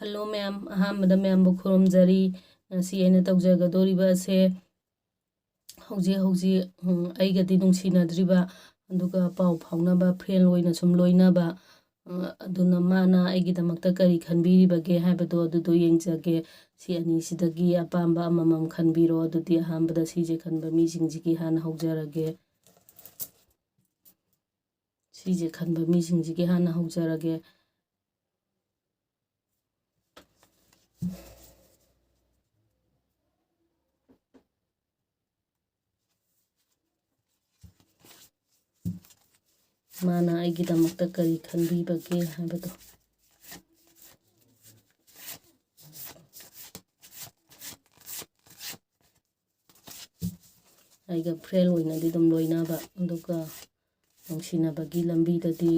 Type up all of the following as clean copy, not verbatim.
Hello ma'am, ahamada ma'am bu khurumjari ngasi aina tawjagadoriba ase hauji aigadi nungsinadriba aduga pau phaunaba friend loina sum loinaba aduna mana aigidamakta kari khanbiribage haibado adudo yengjage si ani sidagi apamba amamam khanbiro adudi ahambada sije khanba mijingjigi hana haujarage sije khanba mijingjigi hana haujarage mana aigidamakta kari khanbibage haibado aiga friend loinadi dum loinaba aduga nungsinabagi lambidadi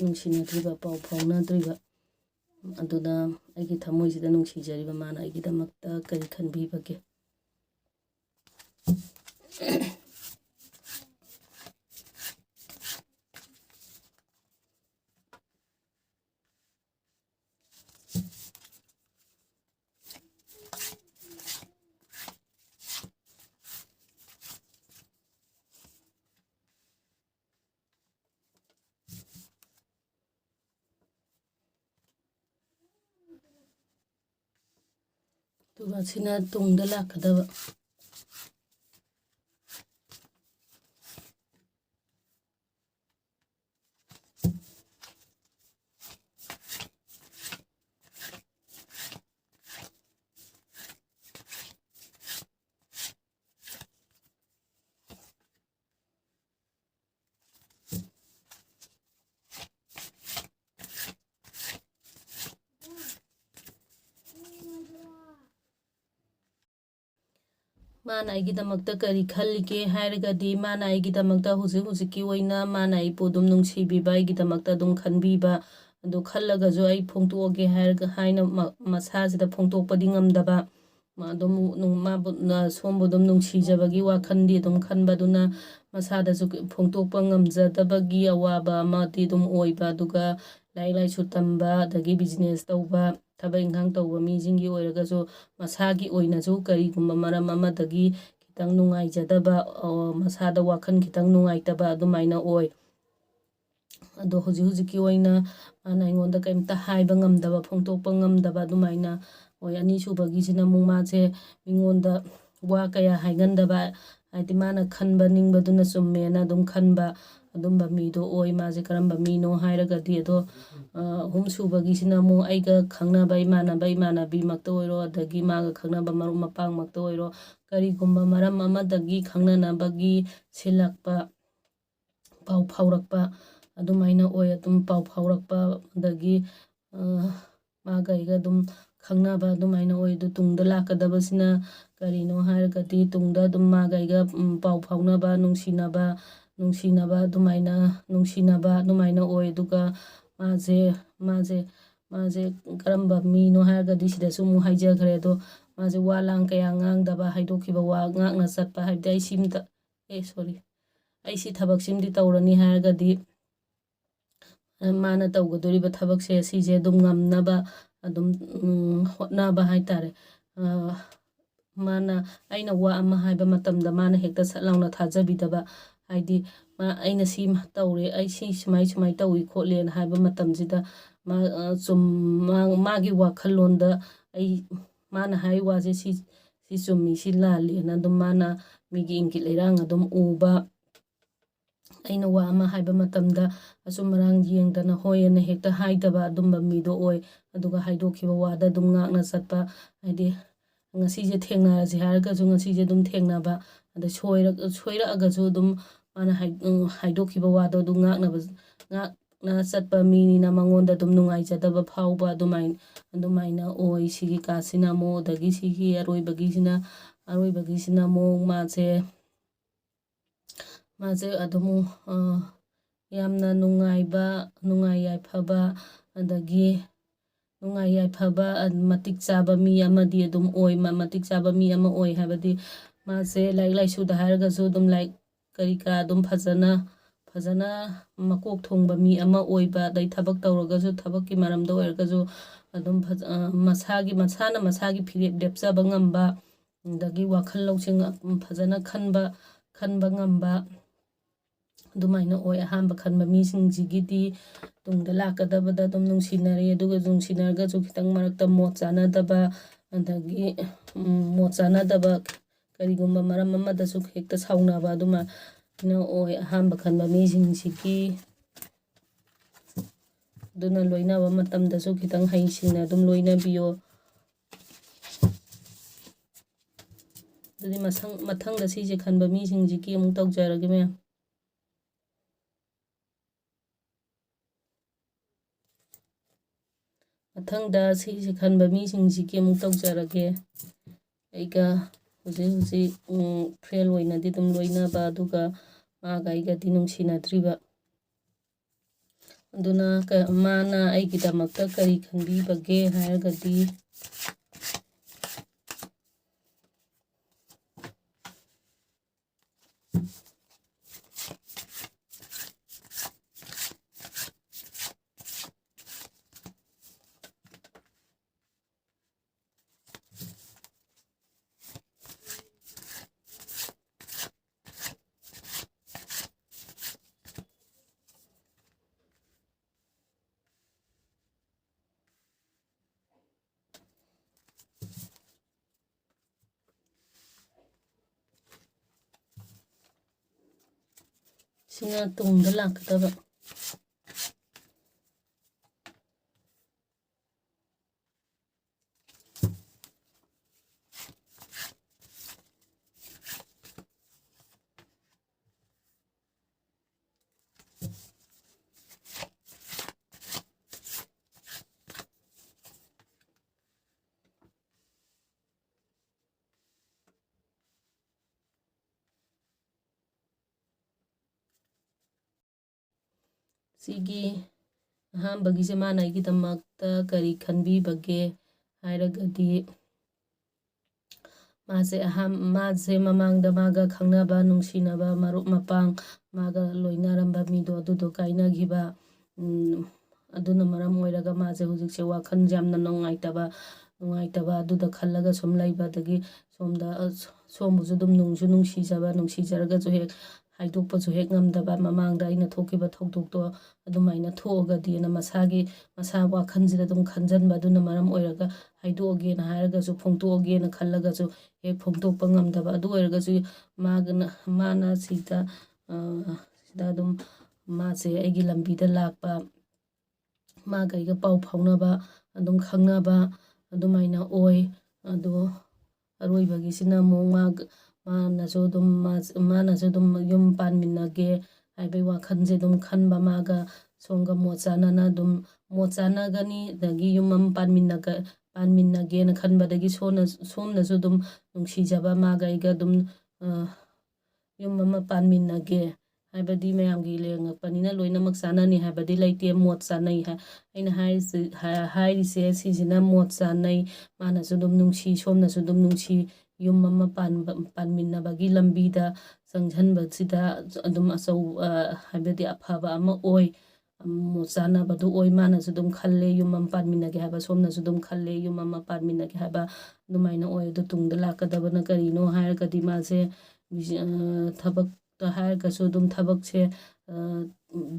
nungsinadriba pau phaunadriba aduda aigi thamoisida nungsijariba mana aigidamakta kari khanbibage tuga sina tungda lakadaba mana aigidamakta kari khallige hairagadi mana aigidamakta huziki oina mana aipu dum nungsibiba aigidamakta dum khanbiba adu khallagajo ai phongtoge haina masajida phongtokpadi ngamdaba madum sombo dum nungsijabagi wakhandi dum khanbaduna masadasu phongtokpa ngamjadabagi awaba amati dum oiba aduga lai tamba dagi business tauba tabak inkhang tauba mijingi oiragajo masagi oinajo karigumba maram amadagi kitang nungaijadaba masada wakhan kitang nungaitaba adumaina oi ado huziki oina mana ingonda kaimta haiba ngamdaba phongtokpa ngamdaba adumaina oi anisubagi sina mungmaje ingonda wa kaya haigandaba haiti mana khanba ningbaduna summena dum khanba adumba mido oi maje karamba mino hairagadi ado humsubagi sina mu aiga khangnaba imanaba bimakta oiro adagi maga khangnaba maru mapang makta oiro karigumba maram amadagi khangnanabagi silakpa pau phaurakpa adumaina oi adum pau phaurakpa adagi maga iga dum khangnaba adumaina oi du tungda lakadabasina karino hairagadi tungda dum maga iga pau phaunaba nungsinaba adumaina oi aduga maje karamba mino hairagadi sidasu mu haijagre ado maje walang kaya ngangdaba haidokiba wa ngakna chatpa haibdi ai simta ai si thabak simdi tawrani hairagadi mana tawgadoriba thabakse sije dum ngamnaba adum hotnaba haitare mana aina wa ama haiba matamda mana hekta satlangna thajabidaba haidi aina si tawre ai si sumai tawi khotlen haiba matamjida magi wakhallonda ai mana hai waje si chummi si lalena dum mana migi ingit leirang adum uba aina wa ama haiba matamda asumarang yengdana hoyena hekta haidaba adumba mido oi aduga haidokhiba wada dum ngakna chatpa haidi ngasije thengnarasi hairagajo ngasije dum thengnaba ada soiragajo dum mana haidokhiba wado dum ngakna chatpa minina mangonda dum nungaijadaba phauba adumaina oi sigi kasina mo dagi sigi aroibagisina mo maje adumu yamna nungai yaifaba adagi nungai yaifaba matik chaba mi amadi adum oi matik chaba mi ama oi habadi maje laisuda hairagajo dum kari kara dum ꯐꯖꯅ ꯃꯀꯣꯛ ꯊꯣꯡꯕ ꯃꯤ ꯑꯃ ꯑꯣꯏꯕ, ꯑꯗꯩ ꯊꯕꯛ ꯇꯧꯔꯒꯁꯨ ꯊꯕꯛꯀꯤ ꯃꯔꯝꯗ ꯑꯣꯏꯔꯒꯁꯨ ꯑꯗꯨꯝ ꯃꯁꯥꯅ ꯃꯁꯥꯒꯤ ꯐꯤꯔꯦꯞ ꯂꯦꯞꯆꯕ ꯉꯝꯕ, ꯑꯗꯒꯤ ꯋꯥꯈꯜ ꯂꯧꯁꯤꯡ ꯐꯖꯅ ꯈꯟꯕ ꯉꯝꯕ, ꯑꯗꯨꯃꯥꯏꯅ ꯑꯣꯏ꯫ ꯑꯍꯥꯟꯕ ꯈꯟꯕ ꯃꯤꯁꯤꯡꯁꯤꯒꯤꯗꯤ ꯇꯨꯡꯗ ꯂꯥꯛꯀꯗꯕꯗ ꯑꯗꯨꯝ ꯅꯨꯡꯁꯤꯅꯔꯦ, ꯑꯗꯨꯒ ꯅꯨꯡꯁꯤꯅꯔꯒꯁꯨ ꯈꯤꯇꯪ ꯃꯔꯛꯇ ꯃꯣꯠ ꯆꯥꯟꯅꯗꯕ, ꯑꯗꯒꯤ ꯃꯣꯠ ꯆꯥꯟꯅꯗꯕ ꯀꯔꯤꯒꯨꯝꯕ ꯃꯔꯝ ꯑꯃꯗꯁꯨ ꯍꯦꯛꯇ ꯁꯥꯎꯅꯕ, ꯑꯗꯨꯃꯥꯏꯅ ꯑꯣꯏ ꯑꯍꯥꯟꯕ ꯈꯟꯕ ꯃꯤꯁꯤꯡꯁꯤꯒꯤ꯫ ꯑꯗꯨꯅ ꯂꯣꯏꯅꯕ ꯃꯇꯝꯗꯁꯨ ꯈꯤꯇꯪ ꯍꯩꯁꯤꯡꯅ ꯑꯗꯨꯝ ꯂꯣꯏꯅꯕꯤꯌꯣ꯫ ꯑꯗꯨꯗꯤ ꯃꯊꯪꯗ ꯁꯤꯁꯦ ꯈꯟꯕ ꯃꯤꯁꯤꯡꯁꯤꯒꯤ ꯑꯃꯨꯛ ꯇꯧꯖꯔꯒꯦ ꯃꯌꯥꯝ꯫ ꯃꯊꯪꯗ ꯁꯤꯁꯦ ꯈꯟꯕ ꯃꯤꯁꯤꯡꯁꯤꯒꯤ ꯑꯃꯨꯛ ꯇꯧꯖꯔꯒꯦ꯫ ꯑꯩꯒ ꯍꯧꯖꯤꯛ ꯐ꯭ꯔꯦꯟ ꯑꯣꯏꯅꯗꯤ ꯑꯗꯨꯝ ꯂꯣꯏꯅꯕ, ꯑꯗꯨꯒ ꯃꯥꯒ ꯑꯩꯒꯗꯤ ꯅꯨꯡꯁꯤꯅꯗ꯭ꯔꯤꯕ꯫ ꯑꯗꯨꯅ ꯃꯥꯅ ꯑꯩꯒꯤꯗꯃꯛꯇ ꯀꯔꯤ ꯈꯟꯕꯤꯕꯒꯦ ꯍꯥꯏꯔꯒꯗꯤ, ꯁꯤꯅ ꯇꯨꯡꯗ ꯂꯥꯛꯀꯗꯕ꯫ ꯁꯤꯒꯤ ꯑꯍꯥꯟꯕꯒꯤꯁꯦ ꯃꯥꯅ ꯑꯩꯒꯤꯗꯃꯛꯇ ꯀꯔꯤ ꯈꯟꯕꯤꯕꯒꯦ ꯍꯥꯏꯔꯒꯗꯤ, ꯃꯥꯁꯦ ꯃꯃꯥꯡꯗ ꯃꯥꯒ ꯈꯪꯅꯕ, ꯅꯨꯡꯁꯤꯅꯕ ꯃꯔꯨꯞ ꯃꯄꯥꯡ, ꯃꯥꯒ ꯂꯣꯏꯅꯔꯝꯕ ꯃꯤꯗꯣ ꯑꯗꯨꯗꯣ ꯀꯥꯏꯅꯈꯤꯕ, ꯑꯗꯨꯅ ꯃꯔꯝ ꯑꯣꯏꯔꯒ ꯃꯥꯁꯦ ꯍꯧꯖꯤꯛꯁꯦ ꯋꯥꯈꯜꯁꯦ ꯌꯥꯝꯅ ꯅꯨꯡꯉꯥꯏꯇꯕ ꯑꯗꯨꯗ ꯈꯜꯂꯒ ꯁꯨꯝ ꯂꯩꯕ, ꯑꯗꯒꯤ ꯁꯣꯝꯕꯨꯁꯨ ꯑꯗꯨꯝ ꯅꯨꯡꯁꯤꯖꯔꯒꯁꯨ ꯍꯦꯛ ꯍꯥꯏꯗꯣꯛꯄꯁꯨ ꯍꯦꯛ ꯉꯝꯗꯕ, ꯃꯃꯥꯡꯗ ꯑꯩꯅ ꯊꯣꯛꯈꯤꯕ ꯊꯧꯗꯣꯛꯇꯣ ꯑꯗꯨꯃꯥꯏꯅ ꯊꯣꯛꯑꯒꯗꯤꯅ ꯃꯁꯥ ꯋꯥꯈꯜꯁꯤꯗ ꯑꯗꯨꯝ ꯈꯟꯖꯟꯕ, ꯑꯗꯨꯅ ꯃꯔꯝ ꯑꯣꯏꯔꯒ ꯍꯥꯏꯗꯣꯛꯑꯒꯦꯅ ꯍꯥꯏꯔꯒꯁꯨ, ꯐꯣꯡꯗꯣꯛꯑꯒꯦꯅ ꯈꯜꯂꯒꯁꯨ ꯍꯦꯛ ꯐꯣꯡꯗꯣꯛꯄ ꯉꯝꯗꯕ꯫ ꯑꯗꯨ ꯑꯣꯏꯔꯒꯁꯨ ꯃꯥꯅ ꯁꯤꯗ ꯑꯗꯨꯝ ꯃꯥꯁꯦ ꯑꯩꯒꯤ ꯂꯝꯕꯤꯗ ꯂꯥꯛꯄ, ꯃꯥꯒ ꯑꯩꯒ ꯄꯥꯎ ꯐꯥꯎꯅꯕ, ꯑꯗꯨꯝ ꯈꯪꯅꯕ, ꯑꯗꯨꯃꯥꯏꯅ ꯑꯣꯏ꯫ ꯑꯗꯣ ꯑꯔꯣꯏꯕꯒꯤꯁꯤꯅ ꯑꯃꯨꯛ ꯃꯥꯅꯁꯨ ꯑꯗꯨꯝ ꯌꯨꯝ ꯄꯥꯟꯃꯤꯟꯅꯒꯦ ꯍꯥꯏꯕꯒꯤ ꯋꯥꯈꯜꯁꯦ ꯑꯗꯨꯝ ꯈꯟꯕ, ꯃꯥꯒ ꯁꯣꯝꯒ ꯃꯣꯠ ꯆꯥꯟꯅꯒꯅꯤ, ꯑꯗꯒꯤ ꯌꯨꯝ ꯑꯃ ꯄꯥꯟꯃꯤꯟꯅꯒꯦꯅ ꯈꯟꯕꯗꯒꯤ ꯁꯣꯝꯅꯁꯨ ꯑꯗꯨꯝ ꯅꯨꯡꯁꯤꯖꯕ, ꯃꯥꯒ ꯑꯩꯒ ꯑꯗꯨꯝ ꯌꯨꯝ ꯑꯃ ꯄꯥꯟꯃꯤꯟꯅꯒꯦ ꯍꯥꯏꯕꯗꯤ ꯃꯌꯥꯝꯒꯤ ꯌꯦꯡꯉꯛꯄꯅꯤꯅ ꯂꯣꯏꯅꯃꯛ ꯆꯥꯟꯅꯅꯤ ꯍꯥꯏꯕꯗꯤ ꯂꯩꯇꯦ, ꯃꯣꯠ ꯆꯥꯟꯅꯩ ꯑꯩꯅ ꯍꯥꯏꯔꯤꯁꯦ ꯁꯤꯁꯤꯅ ꯃꯣꯠ ꯆꯥꯟꯅꯩ, ꯃꯥꯅꯁꯨ ꯑꯗꯨم ꯅꯨꯡꯁꯤ, ꯁꯣꯝꯅꯁꯨ ꯑꯗꯨꯝ ꯅꯨꯡꯁꯤ, ꯌꯨꯝ ꯑꯃ ꯄꯥꯟꯃꯤꯟꯅꯕꯒꯤ ꯂꯝꯕꯤꯗ ꯆꯪꯁꯤꯟꯕꯁꯤꯗ ꯑꯗꯨꯝ ꯍꯥꯏꯕꯗꯤ ꯑꯐꯕ ꯑꯃ ꯑꯣꯏ, ꯃꯣꯠ ꯆꯥꯟꯅꯕꯗꯨ ꯑꯣꯏ꯫ ꯃꯥꯅꯁꯨ ꯑꯗꯨꯝ ꯈꯜꯂꯦ ꯌꯨꯝ ꯑꯃ ꯄꯥꯟꯃꯤꯟꯅꯒꯦ ꯍꯥꯏꯕ, ꯁꯣꯝꯅꯁꯨ ꯑꯗꯨꯝ ꯈꯜꯂꯦ ꯌꯨꯝ ꯑꯃ ꯄꯥꯟꯃꯤꯟꯅꯒꯦ ꯍꯥꯏꯕ, ꯑꯗꯨꯃꯥꯏꯅ ꯑꯣꯏ꯫ ꯑꯗꯨ ꯇꯨꯡꯗ ꯂꯥꯛꯀꯗꯕꯅ ꯀꯔꯤꯅꯣ ꯍꯥꯏꯔꯒꯗꯤ, ꯃꯥꯁꯦ ꯊꯕꯛꯇ ꯍꯥꯏꯔꯒꯁꯨ ꯑꯗꯨꯝ ꯊꯕꯛꯁꯦ,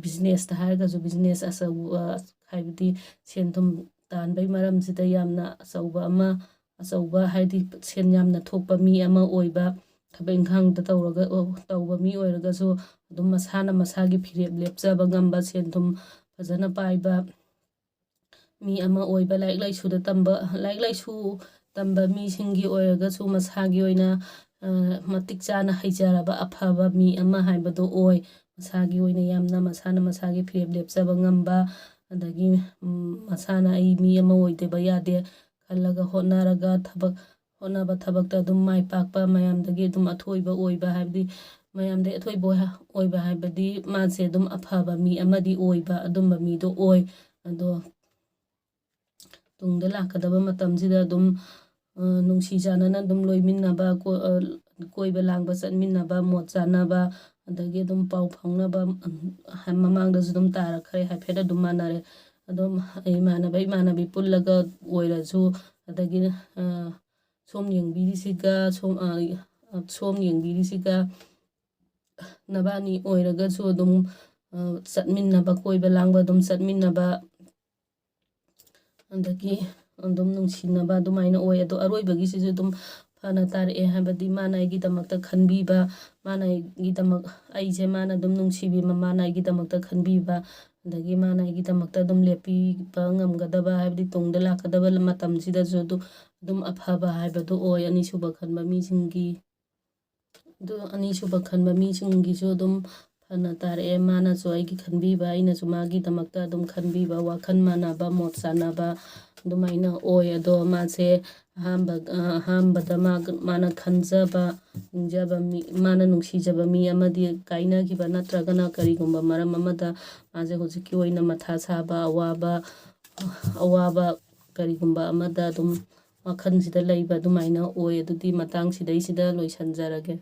ꯕꯤꯖꯤꯅꯦꯁꯇ ꯍꯥꯏꯔꯒꯁꯨ ꯕꯤꯖꯤꯅꯦꯁ ꯑꯆꯧꯕ, ꯍꯥꯏꯕꯗꯤ ꯁꯦꯟ ꯊꯨꯝ ꯇꯥꯟꯕꯩ ꯃꯔꯝꯁꯤꯗ ꯌꯥꯝꯅ ꯑꯆꯧꯕ ꯍꯥꯏꯗꯤ ꯁꯦꯟ ꯌꯥꯝꯅ ꯊꯣꯛꯄ ꯃꯤ ꯑꯃ ꯑꯣꯏꯕ, ꯊꯕꯛ ꯏꯪꯈꯥꯡꯗ ꯇꯧꯕ ꯃꯤ ꯑꯣꯏꯔꯒꯁꯨ ꯑꯗꯨꯝ ꯃꯁꯥꯅ ꯃꯁꯥꯒꯤ ꯐꯤꯔꯦꯞ ꯂꯦꯞꯆꯕ ꯉꯝꯕ, ꯁꯦꯟ ꯊꯨꯝ ꯐꯖꯅ ꯄꯥꯏꯕ ꯃꯤ ꯑꯃ ꯑꯣꯏꯕ, ꯂꯥꯏꯔꯤꯛ ꯂꯥꯏꯁꯨ ꯇꯝꯕ ꯃꯤꯁꯤꯡꯒꯤ ꯑꯣꯏꯔꯒꯁꯨ ꯃꯁꯥꯒꯤ ꯑꯣꯏꯅ ꯃꯇꯤꯛ ꯆꯥꯅ ꯍꯩꯖꯔꯕ ꯑꯐꯕ ꯃꯤ ꯑꯃ ꯍꯥꯏꯕꯗꯣ ꯑꯣꯏ꯫ ꯃꯁꯥꯒꯤ ꯑꯣꯏꯅ ꯌꯥꯝꯅ ꯃꯁꯥꯅ ꯃꯁꯥꯒꯤ ꯐꯤꯔꯦꯞ ꯂꯦꯞꯆꯕ ꯉꯝꯕ, ꯑꯗꯒꯤ ꯃꯁꯥꯅ ꯑꯩ ꯃꯤ ꯑꯃ ꯑꯣꯏꯗꯕ ꯌꯥꯗꯦ ꯈꯜꯂꯒ ꯍꯣꯠꯅꯕ ꯊꯕꯛꯇ ꯑꯗꯨꯝ ꯃꯥꯏ ꯄꯥꯛꯄ, ꯃꯌꯥꯝꯗꯒꯤ ꯑꯗꯨꯝ ꯑꯊꯣꯏꯕ ꯑꯣꯏꯕ, ꯍꯥꯏꯕꯗꯤ ꯃꯌꯥꯝꯗꯒꯤ ꯑꯊꯣꯏꯕ ꯑꯣꯏꯕ ꯍꯥꯏꯕꯗꯤ ꯃꯥꯁꯦ ꯑꯗꯨꯝ ꯑꯐꯕ ꯃꯤ ꯑꯃꯗꯤ ꯑꯣꯏꯕ, ꯑꯗꯨꯝꯕ ꯃꯤꯗꯣ ꯑꯣꯏ꯫ ꯑꯗꯣ ꯇꯨꯡꯗ ꯂꯥꯛꯀꯗꯕ ꯃꯇꯝꯁꯤꯗ ꯑꯗꯨꯝ ꯅꯨꯡꯁꯤ ꯆꯥꯟꯅꯅ ꯑꯗꯨꯝ ꯂꯣꯏꯃꯤꯟꯅꯕ, ꯀꯣꯏꯕ ꯂꯥꯡꯕ ꯆꯠꯃꯤꯟꯅꯕ, ꯃꯣꯠ ꯆꯥꯟꯅꯕ, ꯑꯗꯒꯤ ꯑꯗꯨꯝ ꯄꯥꯎ ꯐꯥꯎꯅꯕ ꯃꯃꯥꯡꯗꯁꯨ ꯑꯗꯨꯝ ꯇꯥꯔꯛꯈ꯭ꯔꯦ ꯍꯥꯏꯐꯦꯠ ꯑꯗꯨꯝ ꯃꯥꯟꯅꯔꯦ ꯑꯗꯨꯝ ꯏꯃꯥꯟꯅꯕꯤ ꯄꯨꯜꯂꯒ ꯑꯣꯏꯔꯁꯨ ꯑꯗꯒꯤ ꯁꯣꯝ ꯌꯦꯡꯕꯤꯔꯤꯁꯤꯒ ꯁꯣꯝ ꯌꯦꯡꯕꯤꯔꯤꯁꯤꯒ ꯅꯕꯥꯅꯤ ꯑꯣꯏꯔꯒꯁꯨ ꯑꯗꯨꯝ ꯆꯠꯃꯤꯟꯅꯕ ꯀꯣꯏꯕ ꯂꯥꯡꯕ ꯑꯗꯨꯝ ꯆꯠꯃꯤꯟꯅꯕ ꯑꯗꯒꯤ ꯑꯗꯨꯝ ꯅꯨꯡꯁꯤꯅꯕ ꯑꯗꯨꯃꯥꯏꯅ ꯑꯣꯏ ꯑꯗꯣ ꯑꯔꯣꯏꯕꯒꯤꯁꯤꯁꯨ ꯑꯗꯨꯝ ꯐꯅ ꯇꯥꯔꯛꯑꯦ ꯍꯥꯏꯕꯗꯤ ꯃꯥꯅ ꯑꯩꯒꯤꯗꯃꯛꯇ ꯈꯟꯕꯤꯕ ꯃꯥꯅ ꯑꯩꯒꯤꯗꯃꯛ ꯑꯩꯁꯦ ꯃꯥꯅ ꯑꯗꯨꯝ ꯅꯨꯡꯁꯤꯕꯤꯕ ꯃꯥꯅ ꯑꯩꯒꯤꯗꯃꯛꯇ ꯈꯟꯕꯤꯕ ꯑꯗꯒꯤ ꯃꯥꯅ ꯑꯩꯒꯤꯗꯃꯛꯇ ꯑꯗꯨꯝ ꯂꯦꯞꯄꯤꯕ ꯉꯝꯒꯗꯕ ꯍꯥꯏꯕꯗꯤ ꯇꯨꯡꯗ ꯂꯥꯛꯀꯗꯕ ꯃꯇꯝꯁꯤꯗꯁꯨ ꯑꯗꯨꯝ ꯑꯐꯕ ꯍꯥꯏꯕꯗꯨ ꯑꯣꯏ ꯑꯅꯤꯁꯨꯕ ꯈꯟꯕ ꯃꯤꯁꯤꯡꯒꯤ ꯑꯗꯨ ꯑꯅꯤꯁꯨꯕ ꯈꯟꯕ ꯃꯤꯁꯤꯡꯒꯤꯁꯨ ꯑꯗꯨꯝ ꯐꯅ ꯇꯥꯔꯛꯑꯦ ꯃꯥꯅꯁꯨ ꯑꯩꯒꯤ ꯈꯟꯕꯤꯕ ꯑꯩꯅꯁꯨ ꯃꯥꯒꯤꯗꯃꯛꯇ ꯑꯗꯨꯝ ꯈꯟꯕꯤꯕ ꯋꯥꯈꯜ ꯃꯥꯟꯅꯕ ꯃꯣꯠ ꯆꯥꯟꯅꯕ ꯑꯗꯨꯃꯥꯏꯅ ꯑꯣꯏ ꯑꯗꯣ ꯃꯥꯁꯦ ꯑꯍꯥꯟꯕꯗ ꯃꯥꯅ ꯈꯟꯖꯕ ꯅꯤꯡꯖꯕ ꯃꯤ ꯃꯥꯅ ꯅꯨꯡꯁꯤꯖꯕ ꯃꯤ ꯑꯃꯗꯤ ꯀꯥꯏꯅꯈꯤꯕ ꯅꯠꯇ꯭ꯔꯒꯅ ꯀꯔꯤꯒꯨꯝꯕ ꯃꯔꯝ ꯑꯃꯗ ꯃꯥꯁꯦ ꯍꯧꯖꯤꯛꯀꯤ ꯑꯣꯏꯅ ꯃꯊꯥ ꯁꯥꯕ ꯑꯋꯥꯕ ꯀꯔꯤꯒꯨꯝꯕ ꯑꯃꯗ ꯑꯗꯨꯝ ꯋꯥꯈꯜꯁꯤꯗ ꯂꯩꯕ ꯑꯗꯨꯃꯥꯏꯅ ꯑꯣꯏ ꯑꯗꯨꯗꯤ ꯃꯇꯥꯡꯁꯤꯗꯩꯁꯤꯗ ꯂꯣꯏꯁꯤꯟꯖꯔꯒꯦ